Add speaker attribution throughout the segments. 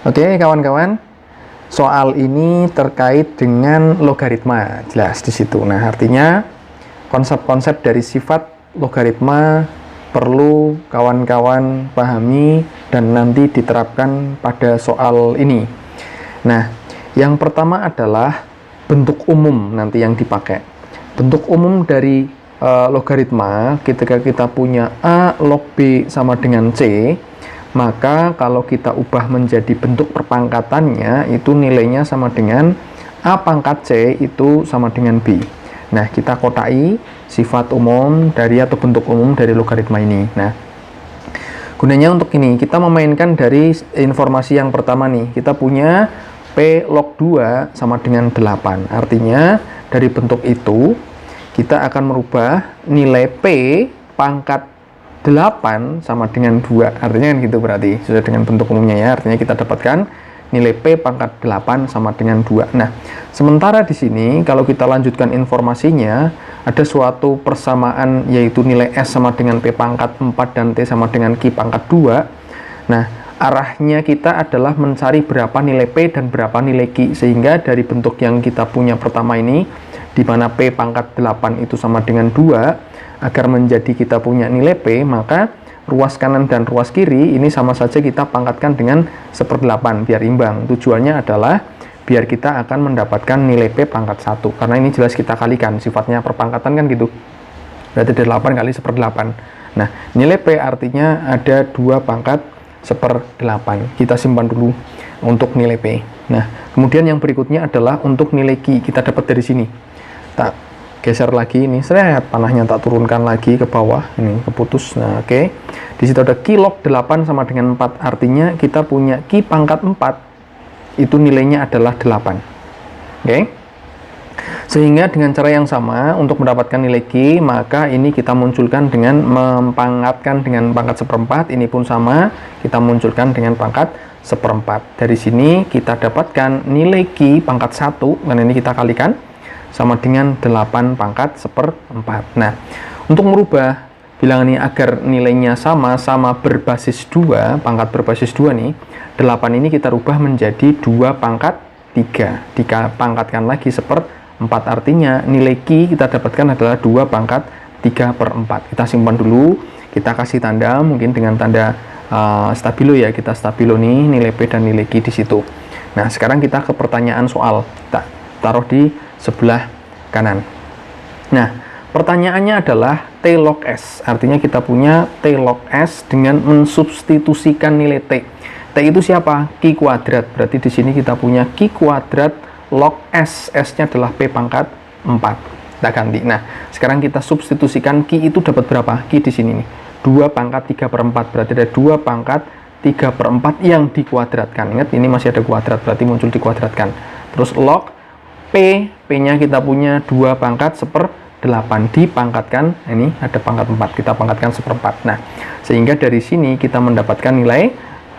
Speaker 1: Oke, kawan-kawan. Soal ini terkait dengan logaritma, jelas di situ. Nah, artinya konsep-konsep dari sifat logaritma perlu kawan-kawan pahami dan nanti diterapkan pada soal ini. Nah, yang pertama adalah bentuk umum nanti yang dipakai. Bentuk umum dari logaritma ketika kita punya A log B sama dengan C, maka kalau kita ubah menjadi bentuk perpangkatannya, itu nilainya sama dengan A pangkat C itu sama dengan B. Nah, kita kotai sifat umum dari atau bentuk umum dari logaritma ini. Nah, gunanya untuk ini, kita memainkan dari informasi yang pertama nih. Kita punya P log 2 sama dengan 8. Artinya, dari bentuk itu, kita akan merubah nilai P pangkat 8 sama dengan 2, artinya kan gitu berarti sudah dengan bentuk umumnya ya, artinya kita dapatkan nilai P pangkat 8 sama dengan 2. Nah, sementara di sini kalau kita lanjutkan informasinya, ada suatu persamaan yaitu nilai S sama dengan P pangkat 4 dan T sama dengan Q pangkat 2. Nah, arahnya kita adalah mencari berapa nilai P dan berapa nilai Q, sehingga dari bentuk yang kita punya pertama ini, di mana P pangkat 8 itu sama dengan 2, agar menjadi kita punya nilai P, maka ruas kanan dan ruas kiri ini sama saja kita pangkatkan dengan 1/8 biar imbang. Tujuannya adalah biar kita akan mendapatkan nilai P pangkat 1, karena ini jelas kita kalikan, sifatnya perpangkatan kan gitu, berarti 8 kali 1/8. Nah, nilai P artinya ada 2 pangkat 1/8. Kita simpan dulu untuk nilai P. Nah, kemudian yang berikutnya adalah untuk nilai Q, kita dapat dari sini. Tak geser lagi ini, panahnya tak turunkan lagi ke bawah, ini keputus. Nah, oke. Di situ ada Q log 8 sama dengan 4, artinya kita punya Q pangkat 4 itu nilainya adalah 8. Oke. Sehingga dengan cara yang sama untuk mendapatkan nilai Q, maka ini kita munculkan dengan mempangkatkan dengan pangkat 1/4, ini pun sama, kita munculkan dengan pangkat 1/4. Dari sini kita dapatkan nilai Q pangkat 1, dan ini kita kalikan sama dengan 8 pangkat 1/4. Nah, untuk merubah bilangan ini agar nilainya sama berbasis 2, pangkat berbasis 2 nih, 8 ini kita rubah menjadi 2 pangkat 3. Dipangkatkan lagi 1/4, artinya nilai Q kita dapatkan adalah 2 pangkat 3/4. Kita simpan dulu, kita kasih tanda, mungkin dengan tanda stabilo ya, kita stabilo nih nilai P dan nilai Q di situ. Nah, sekarang kita ke pertanyaan soal. Kita taruh di sebelah kanan. Nah, pertanyaannya adalah T log S. Artinya kita punya T log S dengan mensubstitusikan nilai T. T itu siapa? Q kuadrat. Berarti di sini kita punya Q kuadrat log S. S-nya adalah P pangkat 4. Kita ganti. Nah, sekarang kita substitusikan Q itu dapat berapa? Q di sini nih. 2 pangkat 3/4. Berarti ada 2 pangkat 3/4 yang dikuadratkan. Ingat, ini masih ada kuadrat, berarti muncul dikuadratkan. Terus log P-nya kita punya 2 pangkat 1/8 dipangkatkan, ini ada pangkat 4, kita pangkatkan 1/4. Nah, sehingga dari sini kita mendapatkan nilai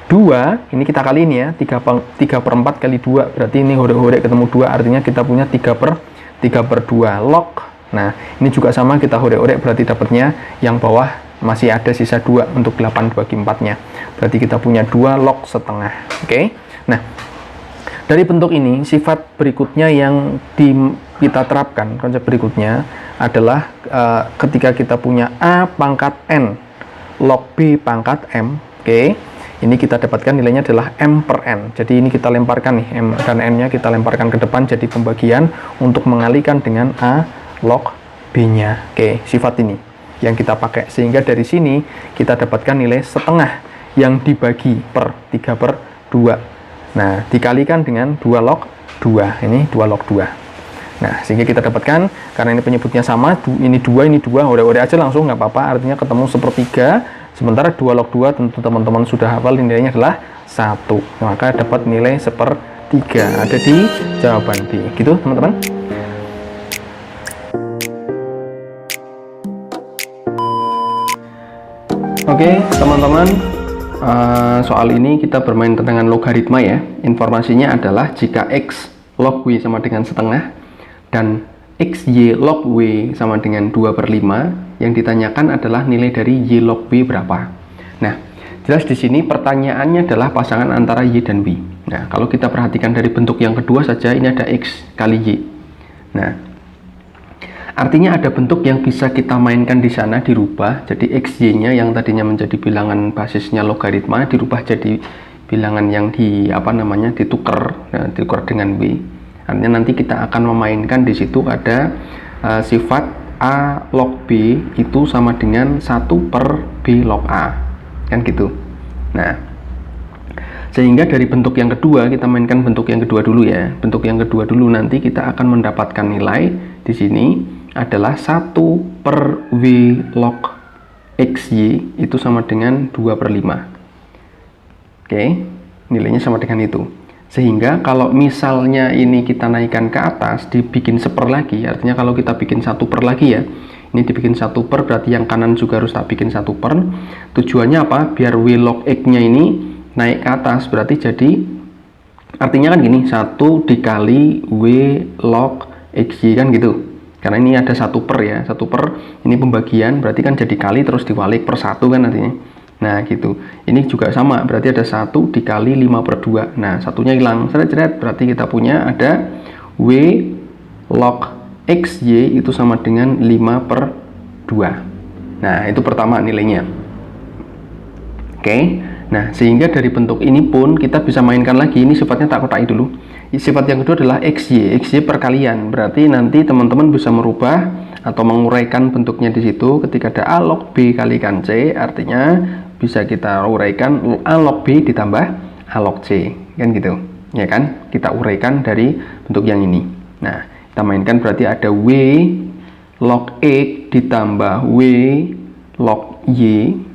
Speaker 1: 2, ini kita kali ini ya, 3/4 kali 2, berarti ini hurek-hurek ketemu 2, artinya kita punya 3/2 log. Nah, ini juga sama, kita hurek-hurek, berarti dapatnya yang bawah masih ada sisa 2 untuk 8 bagi 4-nya. Berarti kita punya 2 log setengah. Oke. Nah, dari bentuk ini, sifat berikutnya yang kita terapkan, konsep berikutnya adalah ketika kita punya A pangkat N log B pangkat M, oke, ini kita dapatkan nilainya adalah M per N. Jadi ini kita lemparkan nih, M dan N-nya kita lemparkan ke depan jadi pembagian untuk mengalihkan dengan A log B-nya. Oke, sifat ini yang kita pakai. Sehingga dari sini kita dapatkan nilai setengah yang dibagi per 3/2. Nah, dikalikan dengan 2 log 2. Ini 2 log 2. Nah, sehingga kita dapatkan, karena ini penyebutnya sama, ini 2, udah aja langsung, nggak apa-apa, artinya ketemu 1/3. Sementara 2 log 2, tentu teman-teman sudah hafal, nilainya adalah 1. Maka dapat nilai 1/3. Ada di jawaban B. Gitu, teman-teman. Oke, teman-teman. Soal ini kita bermain dengan logaritma ya. Informasinya adalah jika X log W sama dengan setengah dan XY log W sama dengan 2/5, yang ditanyakan adalah nilai dari Y log W berapa. Nah, jelas di sini pertanyaannya adalah pasangan antara Y dan W. Nah, kalau kita perhatikan dari bentuk yang kedua saja, ini ada X kali Y. Nah, artinya ada bentuk yang bisa kita mainkan di sana, dirubah. Jadi XY-nya yang tadinya menjadi bilangan basisnya logaritma, dirubah jadi bilangan yang ditukar dengan W. Artinya nanti kita akan memainkan di situ ada sifat A log B itu sama dengan 1 per B log A. Kan gitu. Nah, sehingga dari bentuk yang kedua, kita mainkan bentuk yang kedua dulu ya. Bentuk yang kedua dulu, nanti kita akan mendapatkan nilai di sini adalah 1 per W log XY itu sama dengan 2 per 5. Oke, nilainya sama dengan itu. Sehingga kalau misalnya ini kita naikkan ke atas, dibikin 1 per lagi, artinya kalau kita bikin 1 per lagi ya, ini dibikin 1 per, berarti yang kanan juga harus tak bikin 1 per. Tujuannya apa? Biar W log X-nya ini naik ke atas, berarti jadi artinya kan gini, 1 dikali W log XY kan gitu, karena ini ada 1 per ya, 1 per ini pembagian, berarti kan jadi kali terus diwalik per 1 kan nantinya. Nah gitu, ini juga sama, berarti ada 1 dikali 5 per 2, nah satunya hilang, seret-seret, berarti kita punya ada W log XY itu sama dengan 5 per 2. Nah itu pertama nilainya. Oke. Nah, sehingga dari bentuk ini pun kita bisa mainkan lagi. Ini sifatnya tak kotai dulu. Sifat yang kedua adalah XY. XY perkalian. Berarti nanti teman-teman bisa merubah atau menguraikan bentuknya di situ. Ketika ada A log B kalikan C, artinya bisa kita uraikan A log B ditambah A log C. Kan gitu. Ya kan? Kita uraikan dari bentuk yang ini. Nah, kita mainkan berarti ada W log X ditambah W log Y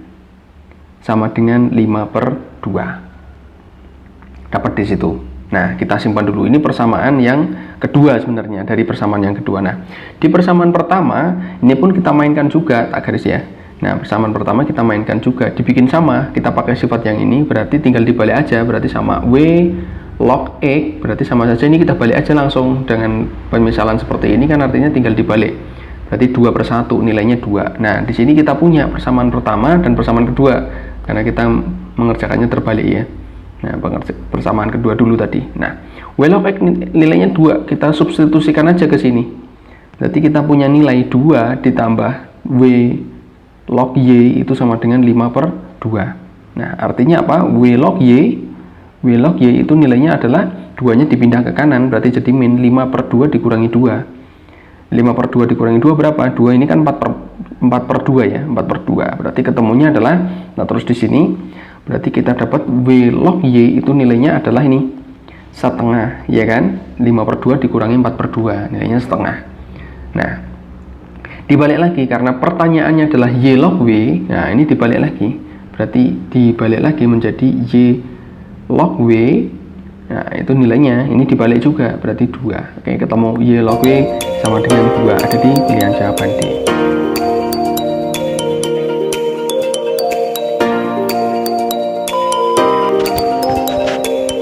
Speaker 1: sama dengan 5 per 2. Dapat di situ. Nah, kita simpan dulu. Ini persamaan yang kedua sebenarnya, dari persamaan yang kedua. Nah, di persamaan pertama, ini pun kita mainkan juga, tak garis ya. Nah, persamaan pertama kita mainkan juga, dibikin sama. Kita pakai sifat yang ini, berarti tinggal dibalik aja, berarti sama W log X, berarti sama saja. Ini kita balik aja langsung dengan pemisalan seperti ini, kan artinya tinggal dibalik. Berarti 2 per 1, nilainya 2. Nah, di sini kita punya persamaan pertama dan persamaan kedua, karena kita mengerjakannya terbalik ya. Nah, persamaan kedua dulu tadi. Nah, W log X nilainya 2, kita substitusikan aja ke sini. Berarti kita punya nilai 2 ditambah W log Y itu sama dengan 5 per 2. Nah, artinya apa? W log Y itu nilainya adalah 2-nya dipindah ke kanan, berarti jadi min 5 per 2 dikurangi 2. 5 per 2 dikurangi 2 berapa? 2 ini kan 4 per 2 ya, 4 per 2. Berarti ketemunya adalah, nah terus di sini, berarti kita dapat W log Y itu nilainya adalah ini, setengah, ya kan? 5 per 2 dikurangi 4 per 2, nilainya setengah. Nah, dibalik lagi, karena pertanyaannya adalah Y log W, nah ini dibalik lagi. Berarti dibalik lagi menjadi Y log W. Nah, itu nilainya, ini dibalik juga, berarti 2. Oke, ketemu Y log W sama dengan 2, ada di pilihan jawaban D.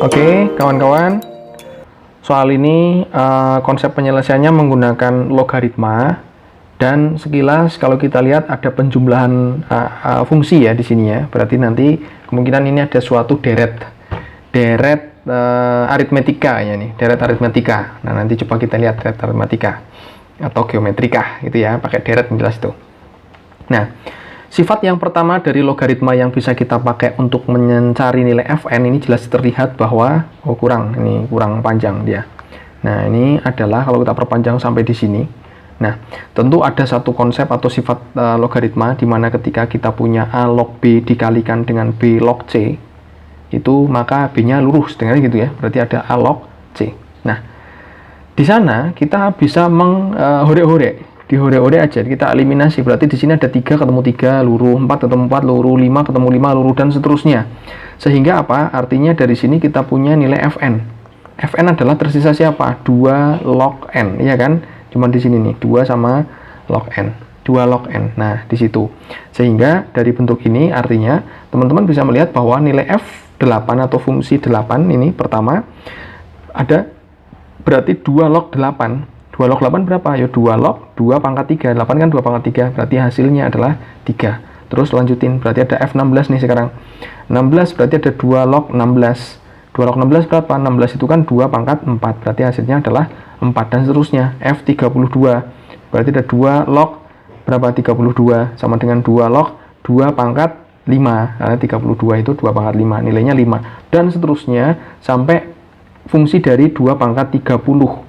Speaker 1: Oke, kawan-kawan, soal ini konsep penyelesaiannya menggunakan logaritma, dan sekilas kalau kita lihat ada penjumlahan fungsi ya di sini ya, berarti nanti kemungkinan ini ada suatu deret aritmetika ya nih, deret aritmetika. Nah, nanti coba kita lihat deret aritmetika atau geometrika gitu ya, pakai deret jelas tuh. Nah, sifat yang pertama dari logaritma yang bisa kita pakai untuk mencari nilai Fn ini jelas terlihat bahwa kurang panjang dia. Nah, ini adalah kalau kita perpanjang sampai di sini. Nah, tentu ada satu konsep atau sifat logaritma di mana ketika kita punya A log B dikalikan dengan B log C, itu maka B-nya lurus, dengan gitu ya. Berarti ada A log C. Nah, di sana kita bisa menghorek-horek, dihorek-horek aja, kita eliminasi. Berarti di sini ada 3 ketemu 3 luruh, 4 ketemu 4 luruh, 5 ketemu 5 luruh, dan seterusnya. Sehingga apa? Artinya dari sini kita punya nilai Fn. Fn adalah tersisa siapa? 2 log n, ya kan? Cuma di sini nih, 2 sama log n. 2 log n. Nah, di situ. Sehingga dari bentuk ini artinya teman-teman bisa melihat bahwa nilai F8 atau fungsi 8 ini pertama ada berarti 2 log 8. 2 log 8 berapa? Ya 2 log 2 pangkat 3. 8 kan 2 pangkat 3. Berarti hasilnya adalah 3. Terus lanjutin, berarti ada F16 nih sekarang. 16 berarti ada 2 log 16. 2 log 16 berapa? 16 itu kan 2 pangkat 4, berarti hasilnya adalah 4 dan seterusnya. F32 berarti ada 2 log berapa? 32 sama dengan 2 log 2 pangkat 5, karena 32 itu 2 pangkat 5, nilainya 5 dan seterusnya sampai fungsi dari 2 pangkat 30.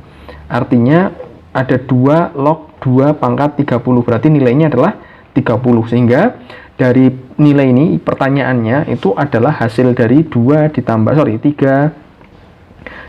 Speaker 1: Artinya ada 2 log 2 pangkat 30, berarti nilainya adalah 30. Sehingga dari nilai ini pertanyaannya itu adalah hasil dari 3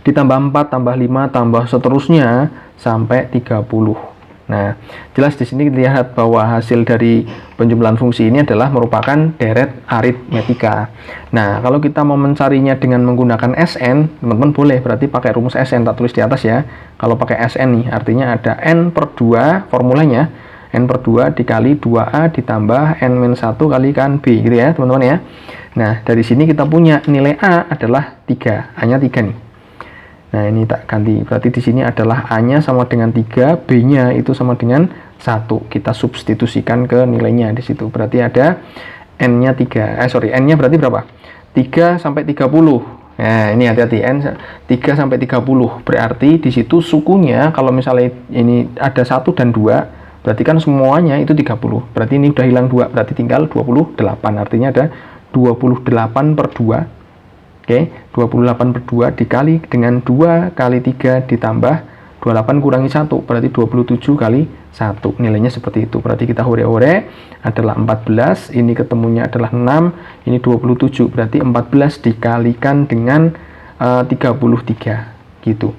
Speaker 1: ditambah 4 tambah 5 tambah seterusnya sampai 30. Nah, jelas di sini lihat bahwa hasil dari penjumlahan fungsi ini adalah merupakan deret aritmetika. Nah, kalau kita mau mencarinya dengan menggunakan SN, teman-teman boleh, berarti pakai rumus SN, tak tulis di atas ya. Kalau pakai SN nih, artinya ada N/2 formulanya, N/2 dikali 2A ditambah N-1 kalikan B, gitu ya teman-teman ya. Nah, dari sini kita punya nilai A adalah 3, A-nya 3 nih. Nah, ini tak ganti. Berarti di sini adalah A-nya sama dengan 3, B-nya itu sama dengan 1. Kita substitusikan ke nilainya di situ. Berarti ada N-nya 3. N-nya berarti berapa? 3 sampai 30. Nah, ini hati-hati, N 3 sampai 30. Berarti di situ sukunya kalau misalnya ini ada 1 dan 2, berarti kan semuanya itu 30. Berarti ini udah hilang 2, berarti tinggal 28. Artinya ada 28 per 2. Oke, 28 per 2 dikali dengan 2 kali 3 ditambah 28 kurangi 1, berarti 27 kali 1. Nilainya seperti itu. Berarti kita hore-hore adalah 14, ini ketemunya adalah 6, ini 27. Berarti 14 dikalikan dengan 33, gitu.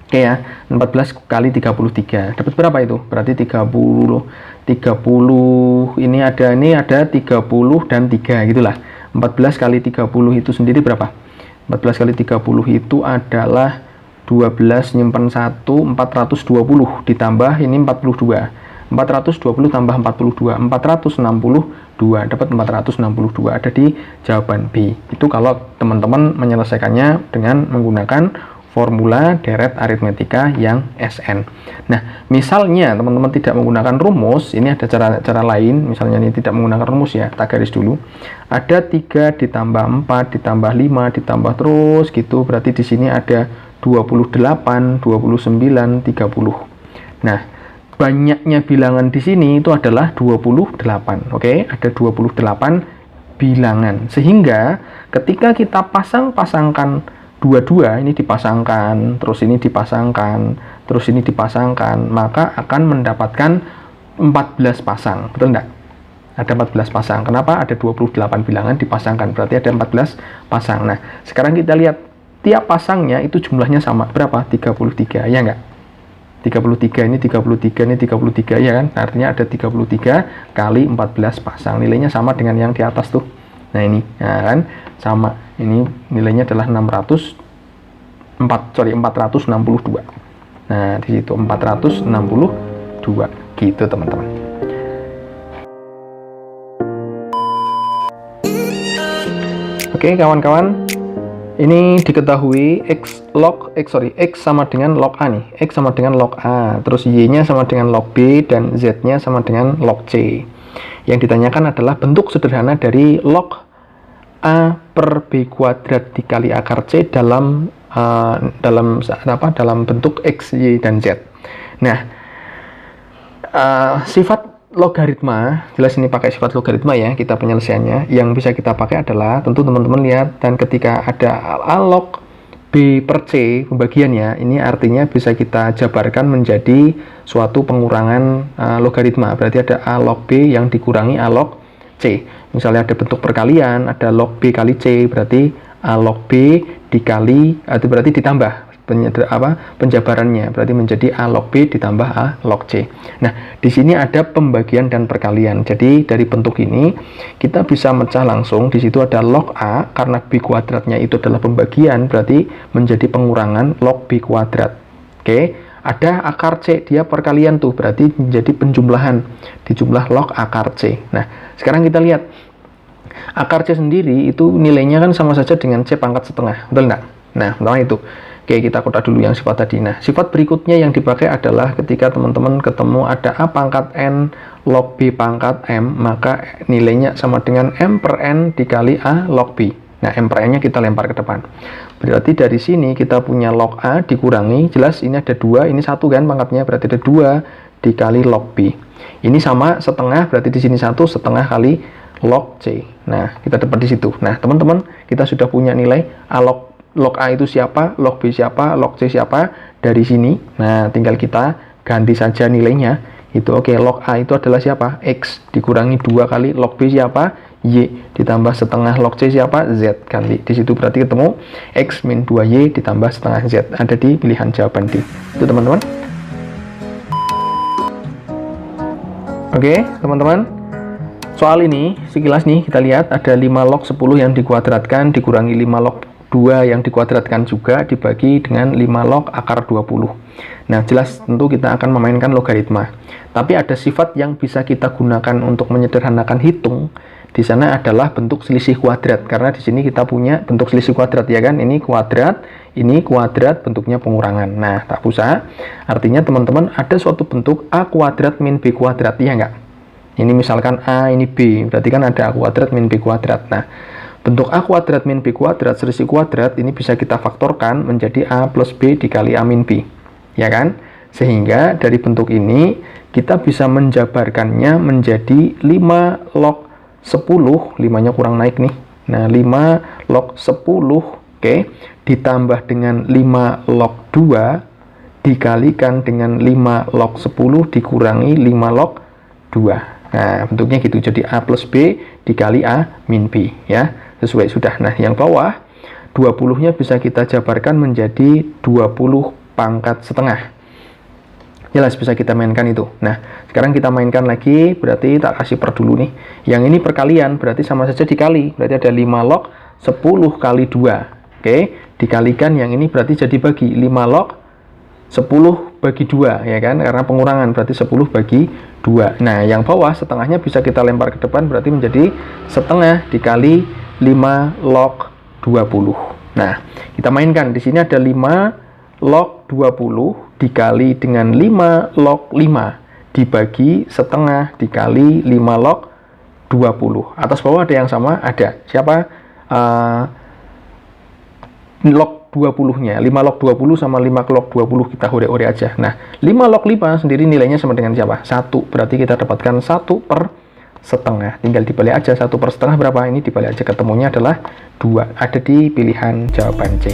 Speaker 1: Oke ya, 14 kali 33. Dapat berapa itu? Berarti 30 ini ada 30 dan 3 gitulah. 14 kali 30 itu sendiri berapa? 14 kali 30 itu adalah 12 nyimpen 1, 420 ditambah ini 42. 420 tambah 42, 462. Dapat 462, ada di jawaban B. Itu kalau teman-teman menyelesaikannya dengan menggunakan formula deret aritmetika yang SN. Nah, misalnya teman-teman tidak menggunakan rumus, ini ada cara lain, misalnya ini tidak menggunakan rumus ya, tak garis dulu. Ada 3 ditambah 4 ditambah 5 ditambah terus gitu, berarti di sini ada 28, 29, 30. Nah, banyaknya bilangan di sini itu adalah 28. Oke, ada 28 bilangan. Sehingga ketika kita pasang-pasangkan dua-dua, ini dipasangkan, terus ini dipasangkan, terus ini dipasangkan, maka akan mendapatkan 14 pasang. Betul enggak? Ada 14 pasang. Kenapa? Ada 28 bilangan dipasangkan, berarti ada 14 pasang. Nah, sekarang kita lihat tiap pasangnya itu jumlahnya sama. Berapa? 33, ya enggak? 33 ini 33 ini 33, ya kan? Artinya ada 33 kali 14 pasang. Nilainya sama dengan yang di atas tuh. Nah, ini, ya kan? Sama. Ini nilainya adalah 462. Nah, di situ 462 gitu, teman-teman. Oke, kawan-kawan. Ini diketahui X sama dengan log A nih. X sama dengan log A, terus Y-nya sama dengan log B, dan Z-nya sama dengan log C. Yang ditanyakan adalah bentuk sederhana dari log A per B kuadrat dikali akar C dalam bentuk X, Y, dan Z. Nah, sifat logaritma, jelas ini pakai sifat logaritma ya, kita penyelesaiannya. Yang bisa kita pakai adalah, tentu teman-teman lihat, dan ketika ada A log B per C pembagiannya, ini artinya bisa kita jabarkan menjadi suatu pengurangan logaritma. Berarti ada A log B yang dikurangi A log C. Misalnya ada bentuk perkalian, ada log B kali C, berarti A log B dikali, itu berarti ditambah penjabarannya, berarti menjadi A log B ditambah A log C. Nah, di sini ada pembagian dan perkalian. Jadi dari bentuk ini kita bisa mecah langsung. Di situ ada log A, karena B kuadratnya itu adalah pembagian, berarti menjadi pengurangan log B kuadrat. Oke, ada akar C, dia perkalian tuh, berarti menjadi penjumlahan, dijumlah log akar C. Nah, sekarang kita lihat akar C sendiri itu nilainya kan sama saja dengan C pangkat setengah, betul enggak? Nah, pertama itu. Oke, kita kotak dulu yang sifat tadi. Nah, sifat berikutnya yang dipakai adalah ketika teman-teman ketemu ada A pangkat N log B pangkat M, maka nilainya sama dengan M per N dikali A log B. Nah, M prime-nya kita lempar ke depan. Berarti dari sini kita punya log A dikurangi, jelas ini ada 2, ini 1 kan pangkatnya, berarti ada 2 dikali log B. Ini sama setengah, berarti di sini 1 setengah kali log C. Nah, kita dapat di situ. Nah, teman-teman, kita sudah punya nilai A log A itu siapa, log B siapa, log C siapa dari sini. Nah, tinggal kita ganti saja nilainya. Itu oke, log A itu adalah siapa? X dikurangi 2 kali log B siapa? Y ditambah setengah log C siapa? Z. Ganti di situ, berarti ketemu X min 2Y ditambah setengah Z. Ada di pilihan jawaban D. Itu teman-teman. Oke, teman-teman. Soal ini sekilas nih kita lihat ada 5 log 10 yang dikuadratkan dikurangi 5 log 2 yang dikuadratkan juga dibagi dengan 5 log akar 20. Nah, jelas tentu kita akan memainkan logaritma. Tapi ada sifat yang bisa kita gunakan untuk menyederhanakan hitung. Di sana adalah bentuk selisih kuadrat, karena di sini kita punya bentuk selisih kuadrat ya kan, ini kuadrat bentuknya pengurangan. Nah, tak usah, artinya teman-teman ada suatu bentuk A kuadrat min B kuadrat, ya enggak? Ini misalkan A, ini B, berarti kan ada A kuadrat min B kuadrat. Nah, bentuk A kuadrat min B kuadrat selisih kuadrat ini bisa kita faktorkan menjadi A plus B dikali A min B, ya kan? Sehingga dari bentuk ini kita bisa menjabarkannya menjadi 5 log 10, 5-nya kurang naik nih. Nah, 5 log 10, oke, ditambah dengan 5 log 2 dikalikan dengan 5 log 10 dikurangi 5 log 2. Nah, bentuknya gitu. Jadi A plus B dikali A min B, ya. Sesuai sudah. Nah, yang bawah 20-nya bisa kita jabarkan menjadi 20 pangkat setengah. Jelas bisa kita mainkan itu. Nah, sekarang kita mainkan lagi, berarti tak kasih per dulu nih. Yang ini perkalian, berarti sama saja dikali. Berarti ada 5 log 10 kali 2. Oke, dikalikan yang ini berarti jadi bagi 5 log 10 bagi 2, ya kan? Karena pengurangan, berarti 10 bagi 2. Nah, yang bawah setengahnya bisa kita lempar ke depan, berarti menjadi setengah dikali 5 log 20. Nah, kita mainkan. Di sini ada 5 log 20 dikali dengan 5 log 5 dibagi setengah dikali 5 log 20. Atas bawah ada yang sama? Ada. Siapa? Log 20-nya. 5 log 20 sama 5 log 20 kita hore-hore aja. Nah, 5 log 5 sendiri nilainya sama dengan siapa? 1. Berarti kita dapatkan 1 per setengah. Tinggal dibalik aja. 1 per setengah berapa? Ini dibalik aja. Ketemunya adalah 2. Ada di pilihan jawaban C.